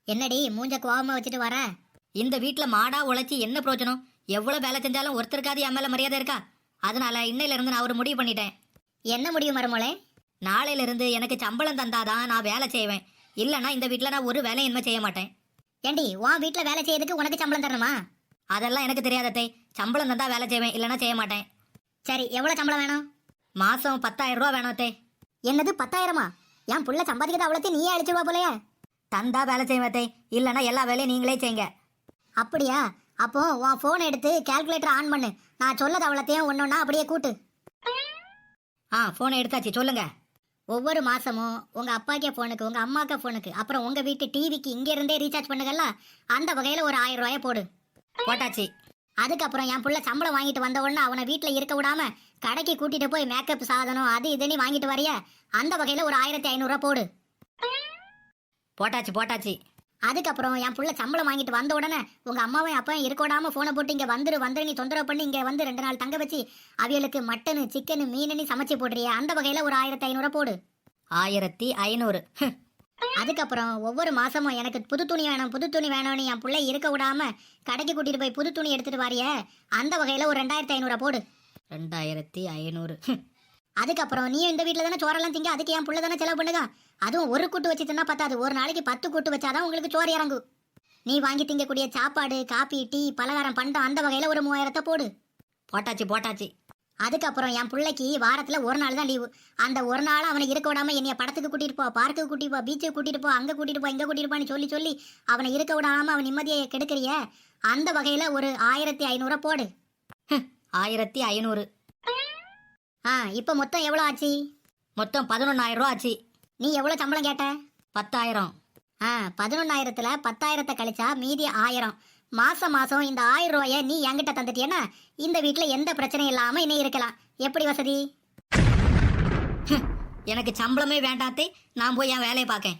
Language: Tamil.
என்னடி மூஞ்ச கோவமா வச்சுட்டு வர? இந்த வீட்டில் மாடா உழைச்சி என்ன பிரயோஜனம்? எவ்வளோ வேலை செஞ்சாலும் ஒருத்தருக்காவது என் மேலே மரியாதை இருக்கா? அதனால இன்னையிலிருந்து நான் ஒரு முடிவு பண்ணிட்டேன். என்ன முடிவு மருமோளே? நாளையிலிருந்து எனக்கு சம்பளம் தந்தாதான் நான் வேலை செய்வேன். இல்லைன்னா இந்த வீட்டில் நான் ஒரு வேலையும் இனிமே செய்ய மாட்டேன். ஏண்டி உன் வீட்டில் வேலை செய்யறதுக்கு உனக்கு சம்பளம் தரணுமா? அதெல்லாம் எனக்கு தெரியாதத்தை. சம்பளம் தந்தா வேலை செய்வேன், இல்லைன்னா செய்ய மாட்டேன். சரி, எவ்வளோ சம்பளம் வேணும்? மாதம் 10,000 ரூபா வேணும் அத்தை. என்னது 10,000மா? என் புள்ள சம்பாதிக்கிறது அவ்வளோத்தையும் நீயே அழிச்சிருவா போலையே. தந்தா வேலை செய்வேன் அத்தை, இல்லைன்னா எல்லா வேலையும் நீங்களே செய்யுங்க. அப்படியா? அப்போ உன் ஃபோன் எடுத்து கால்குலேட்டர் ஆன் பண்ணு. நான் சொல்லது அவ்வளோத்தையும் ஒன்னொன்னா அப்படியே கூட்டு. ஃபோனை எடுத்தாச்சு, சொல்லுங்க. ஒவ்வொரு மாசமும் உங்க அப்பாக்கே ஃபோனுக்கு, உங்க அம்மாக்கே ஃபோனுக்கு, அப்புறம் உங்க வீட்டு டிவிக்கு இங்க இருந்தே ரீசார்ஜ் பண்ணுங்கல்ல, அந்த வகையில ஒரு 1000 ரூபாய போடு. போட்டாச்சு. அதுக்கப்புறம் என் புள்ள சம்பளம் வாங்கிட்டு வந்த உடனே அவனை வீட்டில் இருக்க விடாம கடைக்கு கூட்டிட்டு போய் மேக்கப் சாதனம் அது இதுன்னு வாங்கிட்டு வரைய, அந்த வகையில ஒரு 1500 ரூபா போடு. போட்டாச்சு போட்டாச்சு. அதுக்கப்புறம் என் புள்ள சம்பளம் வாங்கிட்டு வந்த உடனே உங்க அம்மாவும் அப்பா இருக்க விடாம போனை போட்டு இங்க வந்துரு நீ தொந்தரவு பண்ணி இங்க வந்து 2 நாள் தங்க வச்சு அவியலுக்கு மட்டனு சிக்கனு மீனு சமைச்சு போடுறிய, அந்த வகையில ஒரு 1500 போடு. 1500. அதுக்கப்புறம் ஒவ்வொரு மாசமும் எனக்கு புது துணி வேணும்னு என் பிள்ளை இருக்க விடாம கடைக்கு கூட்டிட்டு போய் புது துணி எடுத்துட்டு வாரிய, அந்த வகையில ஒரு 2500 போடு. 2500. அதுக்கப்புறம் நீயும் இந்த வீட்டில் தானே சோறெல்லாம் திங்க, அதுக்கு என் புள்ள தானே செலவு பண்ணுங்க. அதுவும் ஒரு கூட்டு வச்சு தின்னா பத்தாது, ஒரு நாளைக்கு 10 கூட்டு வச்சாதான் உங்களுக்கு சோறு இறங்கும். நீ வாங்கி திங்கக்கூடிய சாப்பாடு காப்பி டீ பலகாரம் பண்டம், அந்த வகையில ஒரு 3000 போடு. போட்டாச்சு போட்டாச்சு. அதுக்கப்புறம் என் பிள்ளைக்கு வாரத்துல ஒரு நாள் தான் லீவு. அந்த ஒரு நாள் அவனை இருக்க விடாம என்னைய படத்துக்கு கூட்டிட்டு போ, பார்க்குக்கு கூட்டிட்டு போ, பீச்சுக்கு கூட்டிட்டு போ, அங்க கூட்டிட்டு போ, இங்க கூட்டிட்டு போன்னு சொல்லி சொல்லி அவனை இருக்க விடாம அவன் நிம்மதியை கெடுக்கிறிய, அந்த வகையில ஒரு 1500 போடு. 1500. இப்ப மொத்தம் எவ்வளவு ஆச்சு? மொத்தம் 11,000 ரூபா ஆச்சு. நீ எவ்வளவு சம்பளம் கேட்ட? 10,000. 11,000த்துல 10,000 கழிச்சா மீதி 1000. மாசம் இந்த 1000 ரூபாய நீ என்கிட்ட தந்துட்டியன்னா இந்த வீட்டுல எந்த பிரச்சனையும் இல்லாம இன்னும் இருக்கலாம். எப்படி வசதி? எனக்கு சம்பளமே வேண்டாத்தே, நான் போய் என் வேலையை பார்க்கேன்.